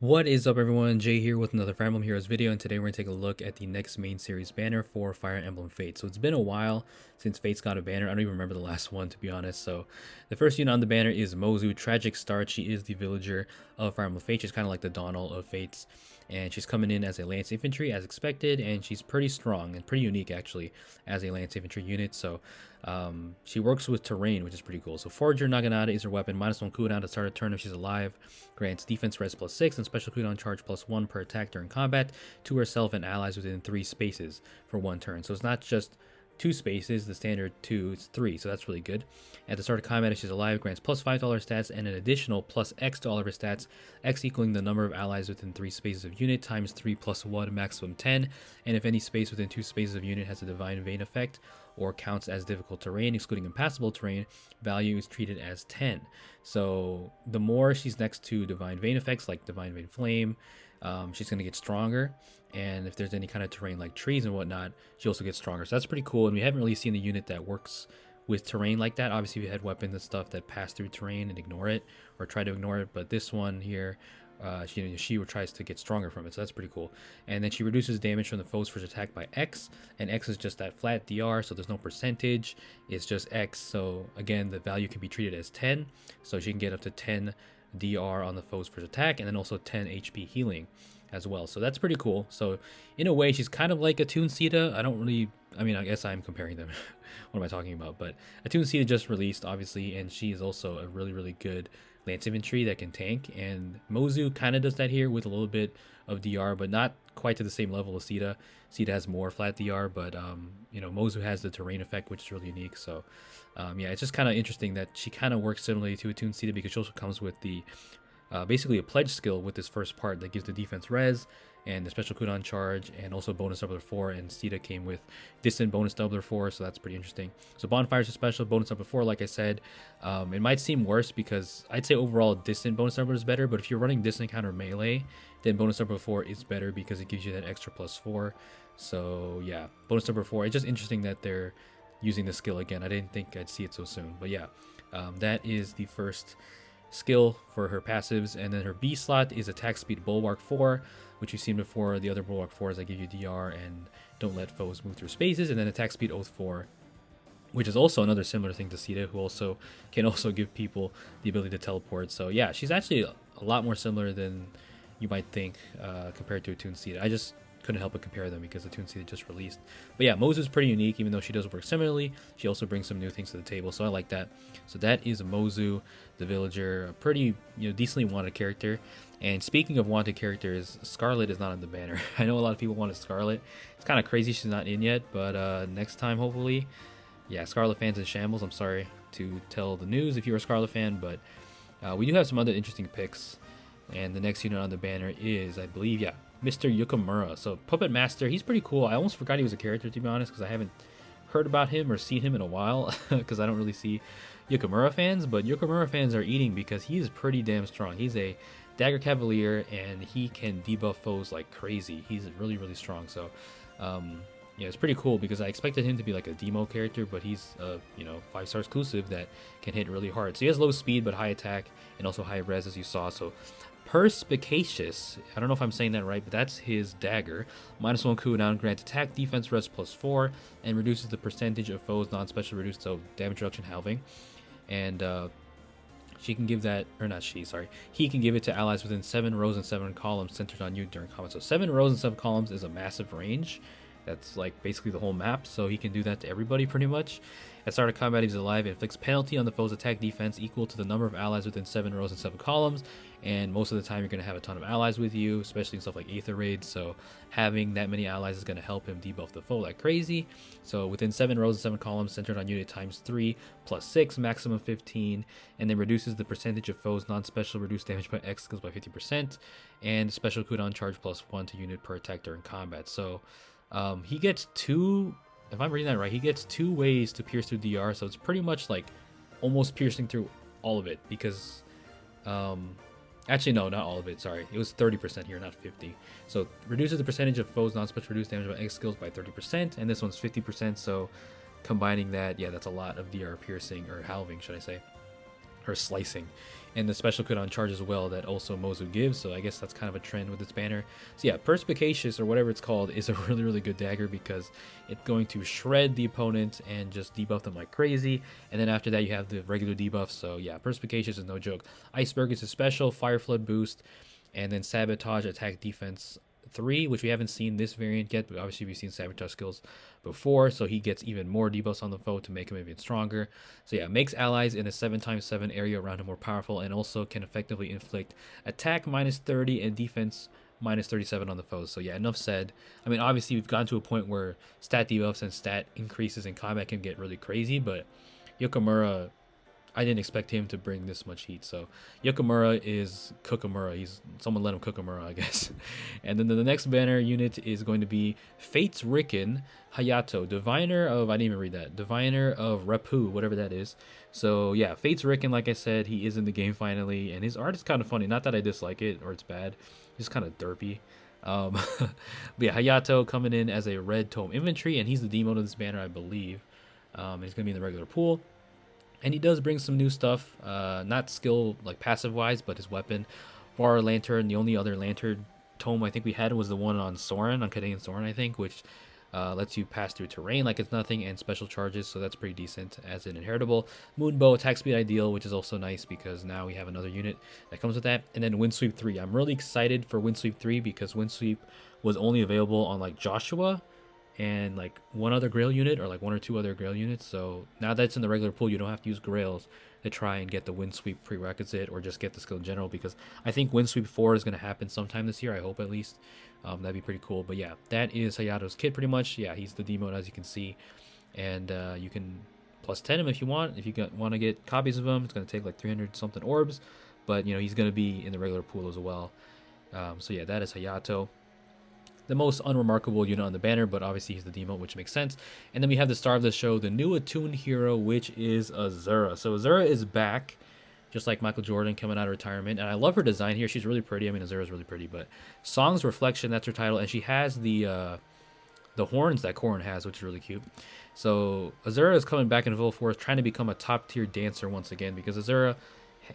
What is up, everyone? Jay here with another Fire Emblem Heroes video, and today we're going to take a look at the next main series banner for Fire Emblem Fates. So it's been a while since Fates got a banner. I don't even remember the last one, to be honest. So the first unit on the banner is Mozu. Tragic start. She is the villager of Fire Emblem Fates. She's kind of like the Donald of Fates, and she's coming in as a Lance Infantry as expected, and she's pretty strong and pretty unique actually as a Lance Infantry unit. So she works with terrain, which is pretty cool. So Forager Naginata is her weapon. -1 cooldown to start a turn if she's alive. Grants defense res +6 and special cooldown charge +1 per attack during combat to herself and allies within 3 spaces for 1 turn. So it's not just 2 spaces, the standard 2, it's 3, so that's really good. At the start of combat, if she's alive, grants +5 stats and an additional +X to all of her stats, X equaling the number of allies within 3 spaces of unit times 3 + 1, maximum 10, and if any space within 2 spaces of unit has a Divine Vein effect or counts as difficult terrain, excluding impassable terrain, value is treated as 10. So the more she's next to Divine Vein effects like Divine Vein Flame, she's going to get stronger, and if there's any kind of terrain like trees and whatnot, she also gets stronger. So that's pretty cool, and we haven't really seen the unit that works with terrain like that. Obviously we had weapons and stuff that pass through terrain and ignore it or try to ignore it, but this one here, she tries to get stronger from it, so that's pretty cool. And then she reduces damage from the foe's first attack by X, and X is just that flat DR, so there's no percentage, it's just X. So again, the value can be treated as 10, so she can get up to 10 DR on the foe's first attack, and then also 10 HP healing as well. So that's pretty cool. So in a way, she's kind of like Attuned Azura. I guess I'm comparing them. What am I talking about? But Attuned Azura just released, obviously, and she is also a really, really good Lance Infantry that can tank. And Mozu kind of does that here with a little bit of DR, but not quite to the same level as Azura. Azura has more flat DR, but Mozu has the terrain effect, which is really unique. So yeah, it's just kind of interesting that she kind of works similarly to Attuned Azura because she also comes with the basically a pledge skill with this first part that gives the defense res and the special cooldown charge and also bonus doubler 4, and Sita came with distant bonus doubler 4, so that's pretty interesting. So bonfires are special, bonus doubler 4, like I said. It might seem worse because I'd say overall distant bonus doubler is better, but if you're running distant counter melee, then bonus doubler 4 is better because it gives you that extra +4. So yeah, bonus doubler 4, it's just interesting that they're using the skill again. I didn't think I'd see it so soon, but yeah, that is the first skill for her passives. And then her B slot is attack speed bulwark 4, which you've seen before. The other bulwark 4s that give you DR and don't let foes move through spaces, and then attack speed oath 4, which is also another similar thing to Sita, who also can also give people the ability to teleport. So yeah, she's actually a lot more similar than you might think compared to Attuned Azura. I just couldn't help but compare them because Attuned Azura just released. But yeah, Mozu is pretty unique, even though she does work similarly. She also brings some new things to the table, so I like that. So that is Mozu, the villager, a pretty decently wanted character. And speaking of wanted characters, Scarlet is not on the banner. I know a lot of people wanted Scarlet. It's kind of crazy she's not in yet, but next time hopefully. Yeah, Scarlet fans in shambles. I'm sorry to tell the news if you're a Scarlet fan, but we do have some other interesting picks. And the next unit on the banner is, I believe, yeah, Mr. Yukimura. So Puppet Master, he's pretty cool. I almost forgot he was a character, to be honest, because I haven't heard about him or seen him in a while, because I don't really see Yukimura fans, but Yukimura fans are eating because he is pretty damn strong. He's a Dagger Cavalier, and he can debuff foes like crazy. He's really, really strong. So yeah, it's pretty cool because I expected him to be like a demo character, but he's a 5-star exclusive that can hit really hard. So he has low speed but high attack and also high res, as you saw. So Perspicacious, I don't know if I'm saying that right, but that's his dagger. -1 cooldown, grants attack, defense, res +4, and reduces the percentage of foes non-special reduced, so damage reduction halving. And she can give that, or not she, sorry, he can give it to allies within 7 rows and 7 columns centered on you during combat. So 7 rows and 7 columns is a massive range. That's like basically the whole map, so he can do that to everybody pretty much. At start of combat, he's alive. It inflicts penalty on the foe's attack defense equal to the number of allies within 7 rows and 7 columns. And most of the time, you're going to have a ton of allies with you, especially in stuff like Aether Raids. So having that many allies is going to help him debuff the foe like crazy. So within 7 rows and 7 columns, centered on unit times 3 +6, maximum 15, and then reduces the percentage of foes non-special reduced damage by X skills by 50%, and special cooldown charge +1 to unit per attack during combat. So he gets 2, if I'm reading that right, he gets 2 ways to pierce through DR, so it's pretty much like almost piercing through all of it because, actually no, not all of it, sorry, it was 30% here, not 50. So reduces the percentage of foes non-special reduced damage by X skills by 30%, and this one's 50%, so combining that, yeah, that's a lot of DR piercing, or halving, should I say, or slicing and the special cooldown charge as well that also Mozu gives. So I guess that's kind of a trend with this banner. So yeah, Perspicacious, or whatever it's called, is a really good dagger because it's going to shred the opponent and just debuff them like crazy. And then after that you have the regular debuff. So yeah, Perspicacious is no joke. Iceberg is a special, Fire Flood boost, and then Sabotage attack defense 3, which we haven't seen this variant yet, but obviously we've seen Sabotage skills before, so he gets even more debuffs on the foe to make him even stronger. So yeah, makes allies in a 7x7 area around him more powerful, and also can effectively inflict attack -30 and defense -37 on the foes. So yeah, enough said. I mean, obviously we've gotten to a point where stat debuffs and stat increases in combat can get really crazy, but Yukimura, I didn't expect him to bring this much heat. So Yukimura is Cookamura. He's someone let him Cookamura, I guess. And then the next banner unit is going to be Fate's Riken Hayato, Diviner of, I didn't even read that, Diviner of Repu, whatever that is. So yeah, Fate's Riken, like I said, he is in the game finally, and his art is kind of funny. Not that I dislike it or it's bad, it's kind of derpy. But yeah, Hayato coming in as a red tome infantry, and he's the demote of this banner, I believe. He's gonna be in the regular pool. And he does bring some new stuff, not skill like passive wise, but his weapon, Bar Lantern. The only other Lantern tome I think we had was the one on Soren, on Canadian Soren, I think, which lets you pass through terrain like it's nothing, and special charges, so that's pretty decent as an inheritable. Moonbow attack speed ideal, which is also nice because now we have another unit that comes with that. And then Windsweep 3. I'm really excited for Windsweep 3 because Windsweep was only available on like Joshua and like one other Grail unit, or like one or two other Grail units. So now that it's in the regular pool, you don't have to use Grails to try and get the Windsweep prerequisite or just get the skill in general, because I think Windsweep 4 is going to happen sometime this year, I hope at least. That'd be pretty cool. But yeah, that is Hayato's kit pretty much. Yeah, he's the demote, as you can see, and you can plus 10 him if you want. If you want to get copies of him, it's going to take like 300 something orbs, but you know, he's going to be in the regular pool as well. So yeah, that is Hayato, the most unremarkable unit on the banner, but obviously he's the demote, which makes sense. And then we have the star of the show, the new Attuned hero, which is Azura. So Azura is back, just like Michael Jordan coming out of retirement, and I love her design here. She's really pretty. I mean, Azura's really pretty, but Song's Reflection, that's her title, and she has the horns that Corrin has, which is really cute. So Azura is coming back in full force, trying to become a top tier dancer once again, because Azura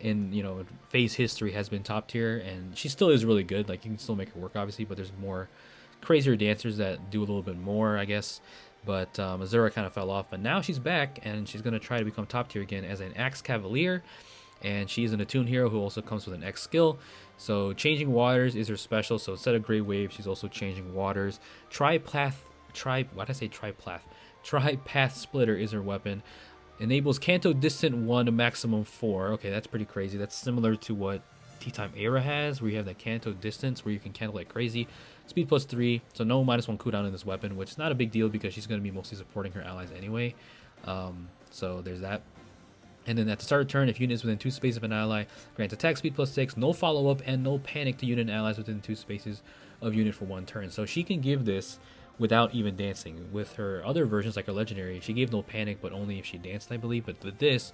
in, you know, phase history has been top tier, and she still is really good. Like, you can still make her work obviously, but there's more crazier dancers that do a little bit more, I guess. But Azura kind of fell off, but now she's back and she's going to try to become top tier again as an Axe Cavalier, and she's an Attuned hero who also comes with an X skill. So Changing Waters is her special, so instead of Great Wave, she's also Changing Waters. Tripath Splitter is her weapon. Enables Canto Distant 1 to maximum 4. Okay, that's pretty crazy. That's similar to what Tea-Time Era has, where you have that Canto Distance, where you can canto like crazy. Speed plus 3, so no -1 cooldown in this weapon, which is not a big deal because she's going to be mostly supporting her allies anyway. So there's that. And then at the start of turn, if unit is within 2 spaces of an ally, grants attack speed plus 6, no follow-up, and no panic to unit and allies within 2 spaces of unit for 1 turn. So she can give this without even dancing. With her other versions, like her legendary, she gave no panic, but only if she danced, I believe. But with this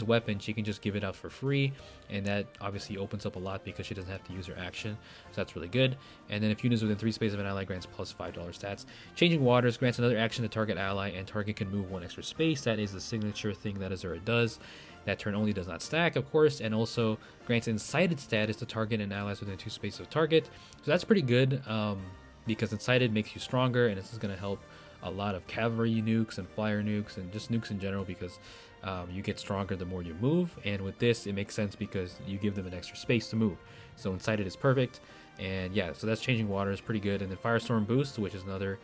weapon, she can just give it out for free, and that obviously opens up a lot because she doesn't have to use her action, so that's really good. And then if units within 3 spaces of an ally, grants plus $5 stats. Changing Waters grants another action to target ally, and target can move 1 extra space. That is the signature thing that Azura does. That turn only does not stack, of course, and also grants incited status to target and allies within 2 spaces of target. So that's pretty good. Because Incited makes you stronger, and this is going to help a lot of cavalry nukes and flyer nukes and just nukes in general, because you get stronger the more you move. And with this, it makes sense because you give them an extra space to move. So Incited is perfect. And yeah, so that's Changing Waters, pretty good. And then Firestorm Boost, which is another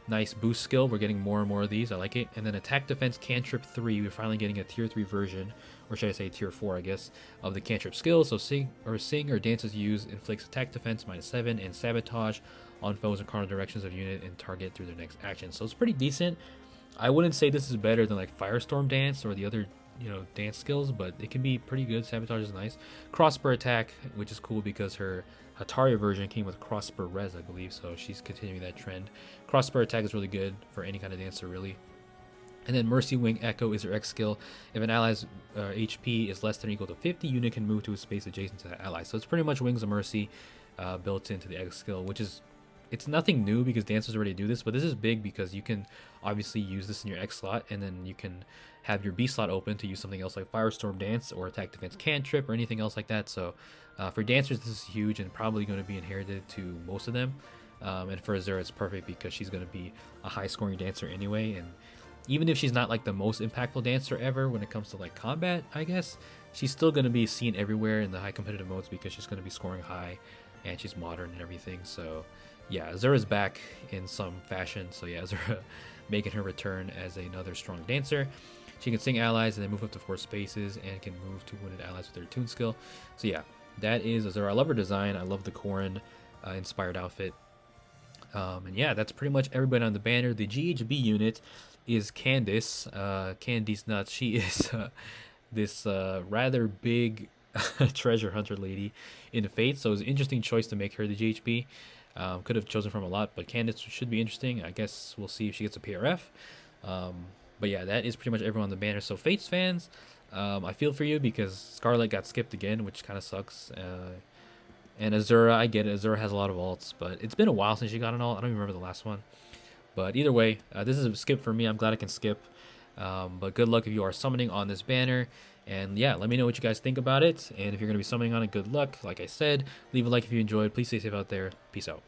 nice boost skill. We're getting more and more of these. I like it. And then Attack Defense Cantrip 3. We're finally getting a tier 3 version, or should I say tier 4, I guess, of the cantrip skill. So sing or dance as used inflicts attack defense -7 and sabotage on foes in cardinal directions of unit and target through their next action. So it's pretty decent. I wouldn't say this is better than like Firestorm Dance or the other, you know, dance skills, but it can be pretty good. Sabotage is nice. Crossbar Attack, which is cool because her Hatari version came with Crossbar Res, I believe, so she's continuing that trend. Crossbar Attack is really good for any kind of dancer, really. And then Mercy Wing Echo is her X skill. If an ally's HP is less than or equal to 50, unit can move to a space adjacent to that ally. So it's pretty much Wings of Mercy built into the X skill, which is it's nothing new because dancers already do this, but this is big because you can obviously use this in your X slot, and then you can have your B slot open to use something else like Firestorm Dance or Attack Defense Cantrip or anything else like that. So for dancers, this is huge and probably going to be inherited to most of them. And for Azura, it's perfect because she's going to be a high scoring dancer anyway. And even if she's not like the most impactful dancer ever when it comes to like combat, I guess, she's still going to be seen everywhere in the high competitive modes because she's going to be scoring high and she's modern and everything. So yeah, Azura's back in some fashion. So yeah, Azura making her return as another strong dancer. She can sing allies and then move up to 4 spaces and can move to wounded allies with her Attune skill. So yeah, that is Azura. I love her design. I love the Corrin inspired outfit. And yeah, that's pretty much everybody on the banner. The GHB unit is Candice. Candice Nuts. She is this rather big treasure hunter lady in Fate. So it was an interesting choice to make her the GHB. Could have chosen from a lot, but Candice should be interesting. I guess we'll see if she gets a PRF. But yeah, that is pretty much everyone on the banner. So Fates fans, I feel for you because SCARLET got skipped again, which kind of sucks. And Azura, I get it. Azura has a lot of ults, but it's been a while since she got an ult. I don't even remember the last one. But either way, this is a skip for me. I'm glad I can skip. But good luck if you are summoning on this banner. And yeah, let me know what you guys think about it. And if you're going to be summoning on it, good luck. Like I said, leave a like if you enjoyed. Please stay safe out there. Peace out.